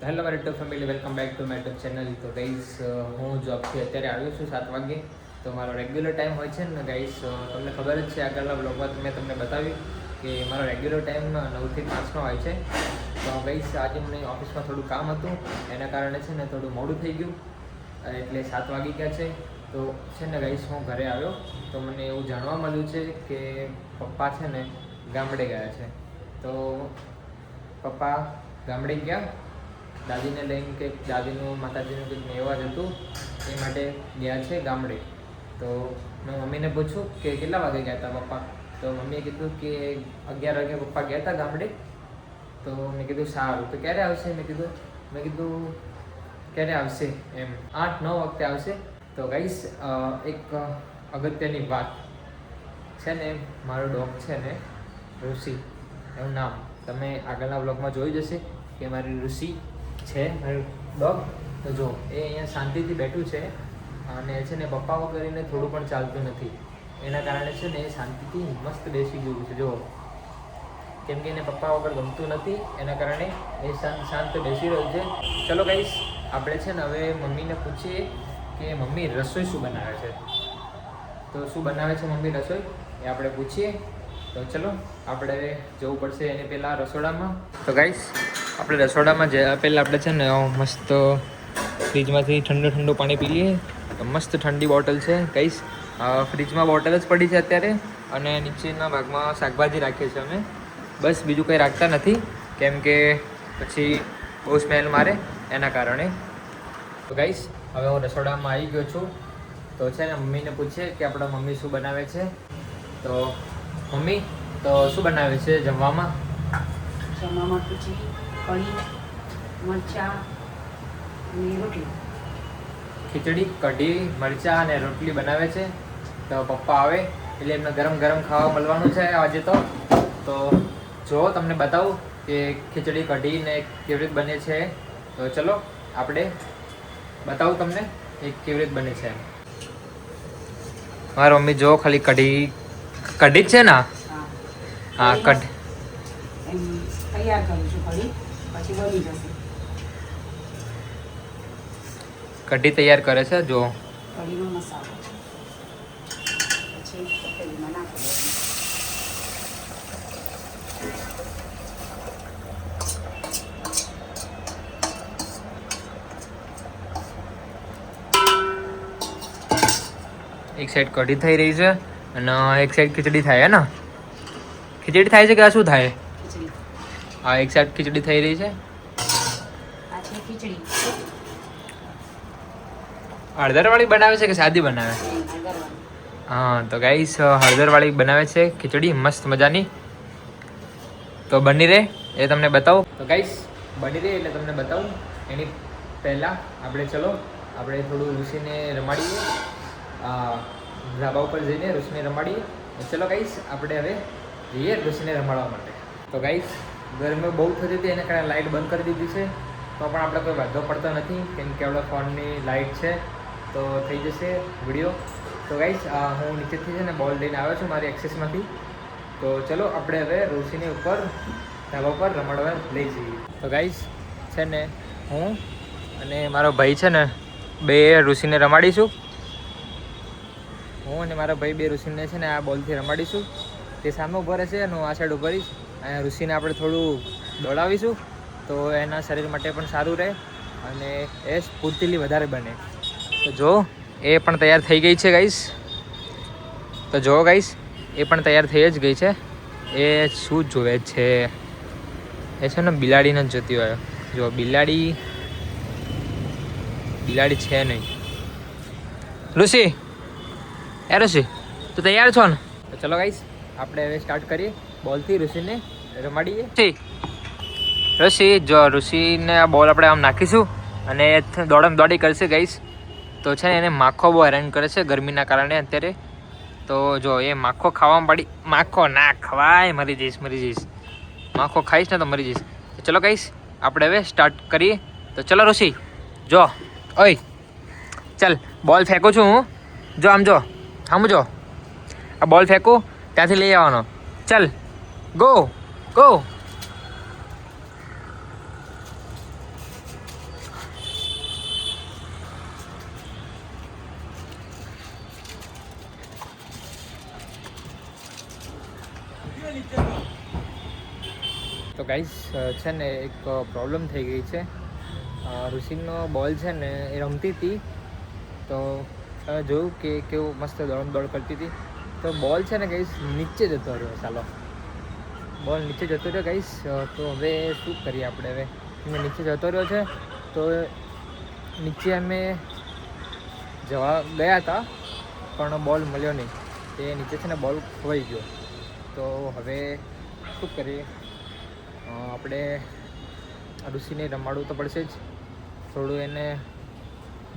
Hello મારી YouTube family, welcome back to my YouTube channel. તો guys, હું જોબથી અત્યારે આવ્યો છું 7 વાગે. તો મારો રેગ્યુલર ટાઈમ હોય છે ને ગાઈસ, તમને ખબર જ છે, આગળના બ્લોગમાં મેં તમને બતાવ્યું કે મારો રેગ્યુલર ટાઈમ 9 થી 5નો હોય છે. તો ગાઈસ, આજે મને ઓફિસમાં થોડું કામ હતું, એના કારણે છે ને થોડું મોડું થઈ ગયું, એટલે 7 વાગી ગયા છે. તો છે ને ગાઈસ, હું ઘરે આવ્યો તો મને એવું જાણવા મળ્યું છે કે પપ્પા છે ને ગામડે ગયા છે. તો પપ્પા ગામડે ગયા, દાદીને લઈને કે દાદીનું માતાજીનું કંઈક મેવાજ હતું એ માટે ગયા છે ગામડે. તો મેં મમ્મીને પૂછ્યું કે કેટલા વાગે ગયા હતા પપ્પા. તો મમ્મીએ કીધું કે 11 વાગે પપ્પા ગયા હતા ગામડે. તો મેં કીધું સારું, તો ક્યારે આવશે? મેં કીધું ક્યારે આવશે એમ, 8-9 વખતે આવશે. તો ગાઈસ, એક અગત્યની વાત છે ને, મારો ડોગ છે ને ઋષિ, એવું નામ તમે આગળના બ્લોગમાં જોઈ જશે કે મારી ઋષિ છે મારું ડોગ. તો જો એ અહીંયા શાંતિથી બેઠું છે અને છે ને પપ્પા વગર થોડું પણ ચાલતું નથી. એના કારણે છે ને એ શાંતિથી મસ્ત બેસી ગયું છે. જો કેમ કે એને પપ્પા વગર ગમતું નથી, એના કારણે એ શાંત બેસી રહ્યું છે. ચલો ગાઈસ, આપણે છે ને હવે મમ્મીને પૂછીએ કે મમ્મી રસોઈ શું બનાવે છે. તો શું બનાવે છે મમ્મી રસોઈ એ આપણે પૂછીએ. તો ચલો આપણે જવું પડશે એને પહેલાં રસોડામાં. તો ગાઈસ, આપણે રસોડામાં પહેલાં આપણે છે ને મસ્ત ફ્રીજમાંથી ઠંડુ પાણી પી લઈએ. તો મસ્ત ઠંડી બોટલ છે ગાઈસ, ફ્રીજમાં બોટલ જ પડી છે અત્યારે, અને નીચેના ભાગમાં શાકભાજી રાખીએ છીએ અમે. બસ બીજું કંઈ રાખતા નથી, કેમ કે પછી બહુ સ્મેલ મારે એના કારણે. તો ગાઈસ, હવે હું રસોડામાં આવી ગયો છું. તો છે ને મમ્મીને પૂછીએ કે આપણા મમ્મી શું બનાવે છે. તો મમ્મી, તો શું બનાવે છે જમવામાં? જમવામાં ખીચડી, કઢી, મરચાં અને રોટલી. ખીચડી, કઢી, મરચાં અને રોટલી બનાવે છે. તો પપ્પા આવે એટલે એમને ગરમ ગરમ ખાવા મળવાનું છે આજે. તો જો તમને બતાવું કે ખીચડી કઢી ને કેવી રીતે બને છે. તો ચલો આપણે બતાવું તમને એ કેવી રીતે બને છે. મારી મમ્મી જો ખાલી કઢી જ છે ને. હા, કઢી એમ તૈયાર કરું છું કઢી, પછી બની જશે. કઢી તૈયાર કરે છે. જો કઢીનો મસાલો છે, પછી તપેલીમાં નાખી દેવાનું. એક સાઈડ કઢી થઈ રહી છે અને એક સાઈડ ખીચડી થાય. હે ને, ખીચડી થાય છે કે આ શું થાય? ખીચડી. હા, એક સાઈડ ખીચડી થઈ રહી છે. આ છે ખીચડી. હળદરવાળી બનાવે છે કે સાદી બનાવે? હા, તો ગાઈસ, હળદરવાળી બનાવે છે ખીચડી મસ્ત મજાની. તો બની રહે એ તમને બતાવો. તો ગાઈસ, બની રહે એટલે તમને બતાવું. એની પહેલાં ચલો આપણે થોડું ઋષિને રમાડીએ, ધાબા ઉપર જઈને ઋષિને રમાડીએ. ચલો ગાઈસ, આપણે હવે જઈએ ઋષિને રમાડવા માટે. તો ગાઈસ, ગરમી બહુ થતી હતી, એના કારણે લાઇટ બંધ કરી દીધી છે. તો પણ આપણે કોઈ વાંધો પડતો નથી, કેમ કે આપણા ફોનની લાઇટ છે તો થઈ જશે વિડીયો. તો ગાઈસ, હું નીચેથી છે ને બોલ લઈને આવ્યો છું મારી એક્સેસમાંથી. તો ચલો આપણે હવે ઋષિને ઉપર ધાબા પર રમાડવા લઈ જઈએ. તો ગાઈસ, છે ને હું અને મારો ભાઈ છે ને બે ઋષિને રમાડીશું. હું અને મારા ભાઈ બે ઋષિને છે ને આ બોલથી રમાડીશું. તે સામે ઊભો રહેશે અને હું આ સાઈડ ઊભો રહીશ. અને ઋષિને આપણે થોડું દોડાવીશું તો એના શરીર માટે પણ સારું રહે અને એ સ્ફૂર્તિલી વધારે બને. તો જો એ પણ તૈયાર થઈ ગઈ છે ગાઈસ. તો જો ગાઈસ, એ પણ તૈયાર થઈ જ ગઈ છે. એ શું જોવે છે? એ છે ને બિલાડીને જ જોતી હોય. જો બિલાડી છે નહીં. ઋષિ, ઋષિ, તો તૈયાર છો ને? તો ચલો ગાઈસ, આપણે હવે સ્ટાર્ટ કરીએ બોલથી ઋષિને રમાડીએ. ઋષિ, જો ઋષિને આ બોલ આપણે આમ નાખીશું અને દોડી કરશે ગાઈસ. તો છે ને એને માખો બહુ હેરાન કરે છે ગરમીના કારણે અત્યારે. તો જો એ માખો ખાવામાં પડી. માખો ના ખવાય, મરી જઈશ. માખો ખાઈશ ને તો મરી જઈશ. તો ચલો ગાઈસ, આપણે હવે સ્ટાર્ટ કરીએ. તો ચલો ઋષિ, જો ઓય ચાલ, બોલ ફેંકું છું હું. જો આમ જો, આ બોલ ફેંકું ત્યાંથી લઈ આવવાનો. ચાલ, ગો. તો ગાઈસ છે ને એક પ્રોબ્લેમ થઈ ગઈ છે. ઋષિનો બોલ છે ને એ રમતી હતી તો જોયું કે કેવું મસ્ત દોડ કરતી હતી તો બોલ છે ને ગાઈસ નીચે જતો રહ્યો. ચાલો બોલ નીચે જતો રહ્યો ગાઈસ. તો હવે શું કરીએ આપણે? હવે એને નીચે જતો રહ્યો છે તો નીચે અમે ગયા હતા પણ બોલ મળ્યો નહીં. તે નીચે છે ને બોલ ખોવાઈ ગયો. તો હવે શું કરીએ? આપણે ઋષિને રમાડવું તો પડશે જ, થોડું એને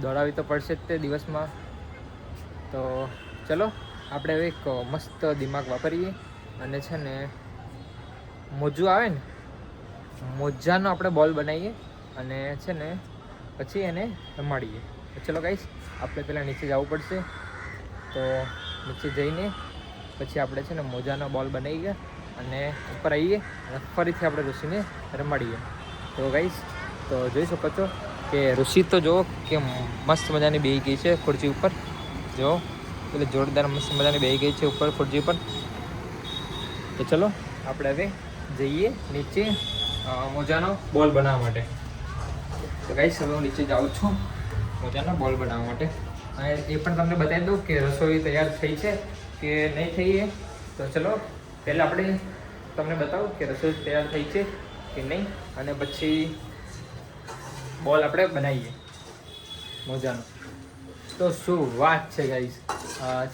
દોડાવી તો પડશે જ તે દિવસમાં. તો ચલો આપણે હવે એક મસ્ત દિમાગ વાપરીએ અને છે ને મોજું આવે ને મોજાનો આપણે બોલ બનાવીએ અને છે ને પછી એને રમાડીએ. તો ચલો ગાઈસ આપણે પહેલાં નીચે જવું પડશે. તો નીચે જઈને પછી આપણે છે ને મોજાનો બોલ બનાવીએ અને ઉપર આવીએ અને ફરીથી આપણે ઋષિને રમાડીએ. તો ગાઈસ તો જોઈ શકો છો કે ઋષિ તો જુઓ કે મસ્ત મજાની બેસી ગઈ છે ખુરશી ઉપર. જો એટલે જોરદાર મસ્ત મજાની બેસી ગઈ છે ઉપર ખુરશી ઉપર. તો ચલો આપણે હવે જઈએ નીચે મોજાનો બોલ બનાવવા માટે. તો ગાઈસ હવે હું નીચે જાઉં છું મોજાનો બોલ બનાવવા માટે. અને એ પણ તમને બતાવી દઉં કે રસોઈ તૈયાર થઈ છે કે નહીં થઈ. તો ચલો પહેલાં આપણે તમને બતાવું કે રસોઈ તૈયાર થઈ છે કે નહીં અને પછી બોલ આપણે બનાવીએ મોજાનો. તો શું વાત છે ગાઈસ!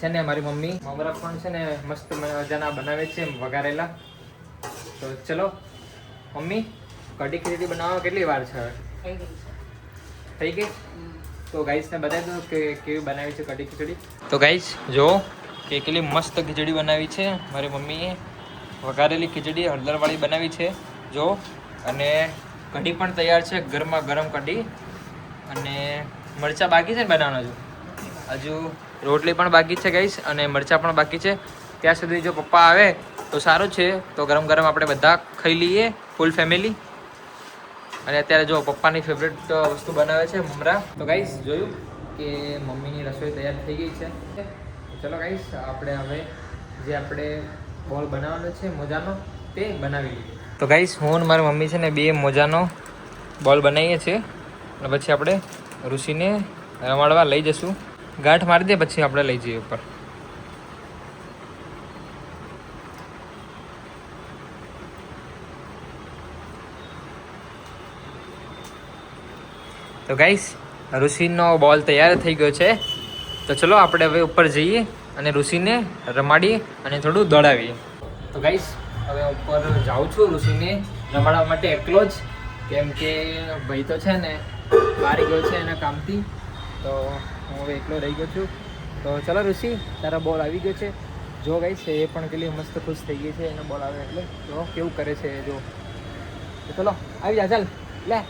છે ને મારી મમ્મી મમરા પણ છે ને મસ્ત મજાના બનાવે છે વઘારેલા. તો ચલો મમ્મી કઢી ખીચડી બનાવવા કેટલી વાર છે? થઈ ગઈ. તો ગાઈસને બતાવી દઉં કે કેવી બનાવી છે કઢી ખીચડી. તો ગાઈસ જો કે કેટલી મસ્ત ખીચડી બનાવી છે મારી મમ્મીએ. વઘારેલી ખીચડી હળદરવાળી બનાવી છે જો. અને કઢી પણ તૈયાર છે, ગરમા ગરમ કઢી. અને મરચાં બાકી છે ને બનાવવાનો હજુ રોટલી પણ બાકી છે ગાઈસ અને મરચાં પણ બાકી છે. ત્યાં સુધી જો પપ્પા આવે તો સારું છે, તો ગરમ ગરમ આપણે બધા ખાઈ લઈએ ફૂલ ફેમિલી. અને અત્યારે જો પપ્પાની ફેવરેટ વસ્તુ બનાવે છે મમરા. તો ગાઈસ જોયું કે મમ્મીની રસોઈ તૈયાર થઈ ગઈ છે. ચલો ગાઈસ આપણે હવે જે આપણે બોલ બનાવવાનો છે મોજાનો તે બનાવી લઈએ. તો ગાઈસ હું અને મારી મમ્મી છે ને બે મોજાનો બોલ બનાવીએ છીએ અને પછી આપણે ઋષિને રમાડવા લઈ જઈશું. ગાંઠ મારી દે પછી આપણે લઈ જઈએ ઉપર. તો ગાઈસ ઋષિનો બોલ તૈયાર થઈ ગયો છે. તો ચલો આપણે હવે ઉપર જઈએ અને ઋષિને રમાડીએ અને થોડું દોડાવીએ. તો ગાઈસ હવે ઉપર જાઉં છું ઋષિને રમાડવા માટે એકલો જ, કેમ કે ભાઈ તો છે ને બહાર ગયો છે એના કામથી. તો હું હવે એકલો રહી ગયો છું. તો ચલો ઋષિ તારા બોલ આવી ગયો છે. જો ગાઈસ એ પણ કેટલી મસ્ત ખુશ થઈ ગઈ છે એનો બોલ આવે એટલે. જો કેવું કરે છે જો. તો ચલો આવી જા ચાલ લે.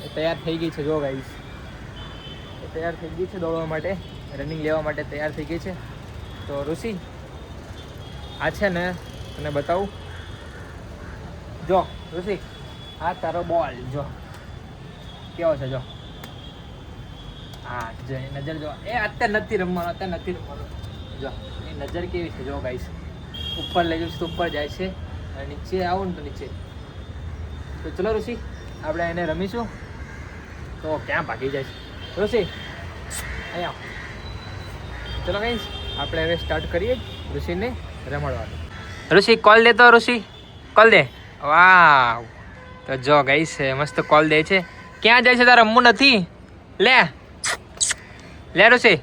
એ તૈયાર થઈ ગઈ છે જો ગાઈસ. એ તૈયાર થઈ ગઈ છે દોડવા માટે, રનિંગ લેવા માટે તૈયાર થઈ ગઈ છે. તો ઋષિ આ છે ને તને બતાવું. જો ઋષિ આ તારો બોલ જો કેવો છે જો. હા જો એ નજર જો. એ અત્યારે નથી રમવાનો, અત્યારે નથી રમવાનો. જો એ નજર કેવી છે જો ગાઈસ. ઉપર લઈ જઈશ તો ઉપર જાય છે અને નીચે આવું ને તો નીચે. તો ચલો ઋષિ આપણે એને રમીશું. તો ક્યાં ભાગી જાય છે ઋષિ? અહીંયા ચલો ગાઈસ આપણે હવે સ્ટાર્ટ કરીએ ઋષિને રમાડવાનું. ઋષિ કોલ દે તો ઋષિ કોલ દે. વાવ! તો જો ગાઈસ મસ્ત કોલ દે છે. ક્યાં જાય છે તારે રમવું નથી? લે લે ઋષિ.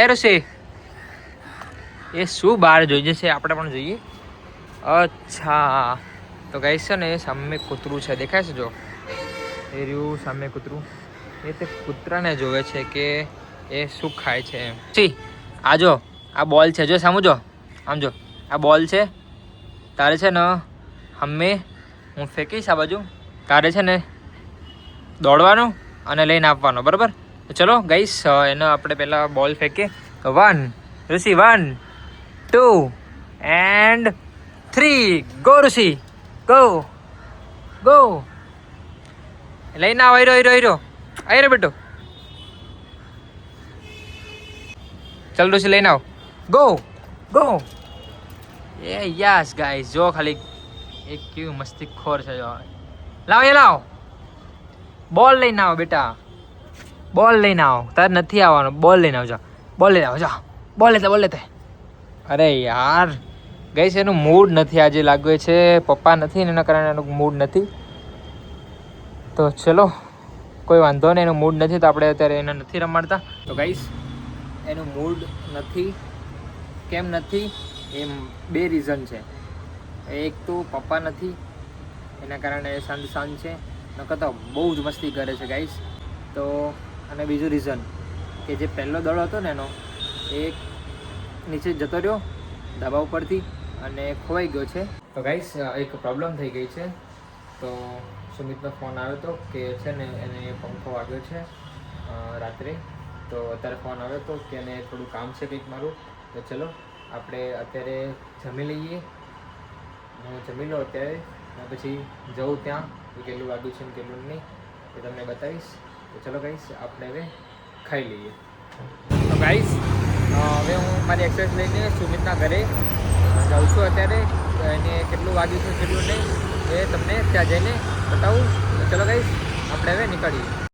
એ ઋષિ એ શું બહાર જોઈ જશે, આપણે પણ જોઈએ. અચ્છા તો ગાઈસ છે ને સામે કૂતરું છે દેખાય છે જો. એ રહ્યું સામે કૂતરું. એ તે કૂતરાને જોવે છે કે એ શું ખાય છે એમ. આ જો આ બોલ છે જો સામું જો. આમ જો આ બોલ છે. તારે છે ને હમે હું ફેંકીશ આ બાજુ. તારે છે ને દોડવાનું અને લઈને આપવાનો બરાબર. તો ચલો ગાઈસ એનો આપણે પહેલાં બોલ ફેંકીએ. તો 1 ઋષિ 1 2 and 3 go Rishi go go. લઈને આવો. હીરો આયરો બેટો. ચાલ ઋષિ લઈને આવો. ગો ગો એ યસ ગાઈસ જો ખાલી એક કેવી મસ્તી ખોર છે જો લાવ એ લાવ બોલ લઈને આવો બેટા બોલ લઈને આવો તાર નથી આવવાનો બોલ લઈને આવજો બોલ લઈને આવજો બોલ લેતે અરે યાર ગાઈસ એનું મૂડ નથી આજે લાગે છે પપ્પા નથી ને એના કારણે એનું મૂડ નથી તો ચલો કોઈ વાંધો નહીં એનું મૂડ નથી તો આપણે અત્યારે એને નથી રમાડતા તો ગાઈસ એનું મૂડ નથી કેમ નથી એ બે રીઝન છે એક તો પપ્પા નથી એના કારણે શાંત છે નકર તો બહુ જ મસ્તી કરે છે ગાઈસ તો અને બીજું રીઝન કે જે પહેલો દડો હતો ને એનો એ નીચે જતો રહ્યો ધાબા ઉપરથી અને ખોવાઈ ગયો છે તો ગાઈસ એક પ્રોબ્લેમ થઈ ગઈ છે તો સુમિતનો ફોન આવ્યો હતો કે છે ને એને પંખો વાગ્યો છે રાત્રે તો અત્યારે ફોન આવ્યો હતો કે એને થોડું કામ છે કંઈક મારું તો ચલો આપણે અત્યારે જમી લઈએ હું જમી લઉં અત્યારે અને પછી જવું ત્યાં કે કેટલું વાગ્યું છે ને કેટલું નહીં એ તમને બતાવીશ તો ચલો ગાઈસ આપણે હવે ખાઈ લઈએ તો ગાઈસ હવે હું મારી એક્સરસાઇઝ લઈને સુમિતના ઘરે જાઉં છું અત્યારે એને કેટલું વાગ્યું છે કેટલું નહીં એ તમને ત્યાં જઈને બતાવું તો ચલો ગાઈસ આપણે હવે નીકળીએ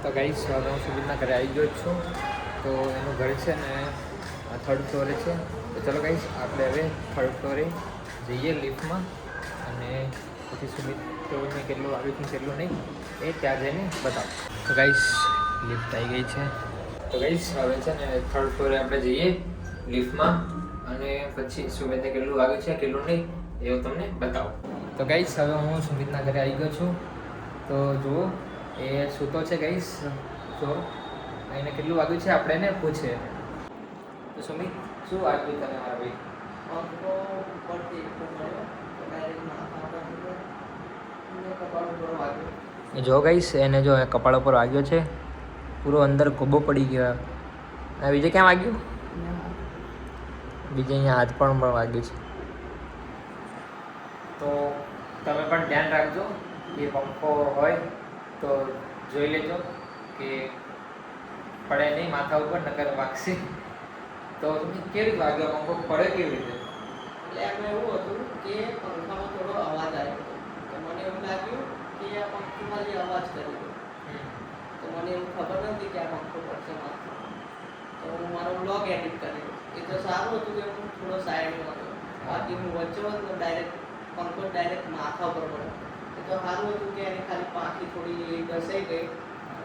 તો ગાઈસ હવે હું સુમિતના ઘરે આવી ગયો છું તો એનું ઘર છે ને 3rd ફ્લોરે છે તો ચલો ગાઈસ આપણે હવે 3rd ફ્લોરે જઈએ લિફ્ટમાં અને પછી સુમિતને કેટલું આવ્યું છે કેટલું નહીં એ ત્યાં જઈને બતાવો તો ગાઈસ લિફ્ટ આવી ગઈ છે તો ગાઈસ હવે છે ને 3rd ફ્લોરે આપણે જઈએ લિફ્ટમાં અને પછી સુમિતને કેટલું આવ્યું છે કેટલું નહીં એવું તમને બતાવો તો ગાઈસ હવે હું સુમિતના ઘરે આવી ગયો છું તો જુઓ એ સૂતો છે ગાઈસ તો એને કેટલું વાગ્યું છે આપણે એને પૂછીએ તો સુમિત શું વાગ્યું તને મારા ભાઈ જો ગાઈસ એને જો કપાળ ઉપર વાગ્યો છે પૂરો અંદર ગોબો પડી ગયો આ બીજે ક્યાં વાગ્યું બીજે અહીંયા હાથ પણ વાગ્યું છે તો તમે પણ ધ્યાન રાખજો કે પંખો હોય તો જોઈ લેજો કે પડે નહીં માથા ઉપર નકર વાગશે તો તમે કેવી રીતે વાગ્યો પંખો પડે કેવી રીતે એટલે એમાં એવું હતું કે પંખામાં થોડો અવાજ આવ્યો હતો તો મને એવું લાગ્યું કે આ પંખામાં જે અવાજ કર્યો તો મને એવું ખબર નથી કે આ પંખો પડશે માથું તો હું મારો બ્લોગ એડિટ કર્યો એ તો સારું હતું કે હું થોડો સાઈડમાં હતો બાકી હું વચ્ચે હોત તો પંખો ડાયરેક્ટ માથા ઉપર પડ્યો એ તો સારું હતું કે એની ખાલી પાંખી થોડી ઘસાઈ ગઈ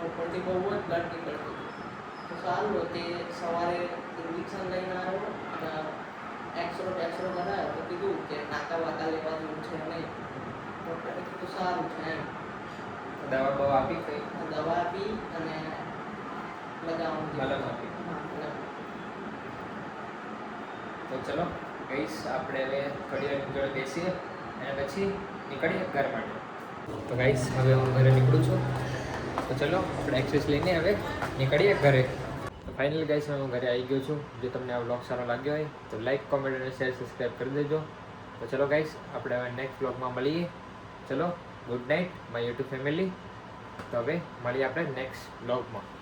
ઉપરથી બહુ જ બ્લડ નીકળતું હતું તો સારું હતું તે સવારે ઇન્જેક્શન લઈને આવ્યો અને એક્સરો કરાયો તો કીધું કે નાકા વાકા લેવા જેવું છે નહીં ડૉક્ટરે કીધું સારું છે એમ દવા બવા આપી કઈ દવા આપી અને લગાવવાનું મલમ આપી તો ચલો ગઈસ આપણે હવે થોડી વાર જોડે બેસીએ અને પછી નીકળીએ ઘર માટે તો ગાઈસ હવે હું ઘરે નીકળું છું તો ચલો આપણે એક્સરસાઇઝ લઈને હવે નીકળીએ ઘરે તો ફાઇનલી ગાઈસ હું ઘરે આવી ગયો છું જો તમને આ વ્લોગ સારો લાગ્યો હોય તો લાઈક કોમેન્ટ અને શેર સબસ્ક્રાઈબ કરી દેજો તો ચલો ગાઈસ આપણે હવે નેક્સ્ટ વ્લોગમાં મળીએ ચલો good night my YouTube family તો હવે મળીએ આપણે નેક્સ્ટ વ્લોગમાં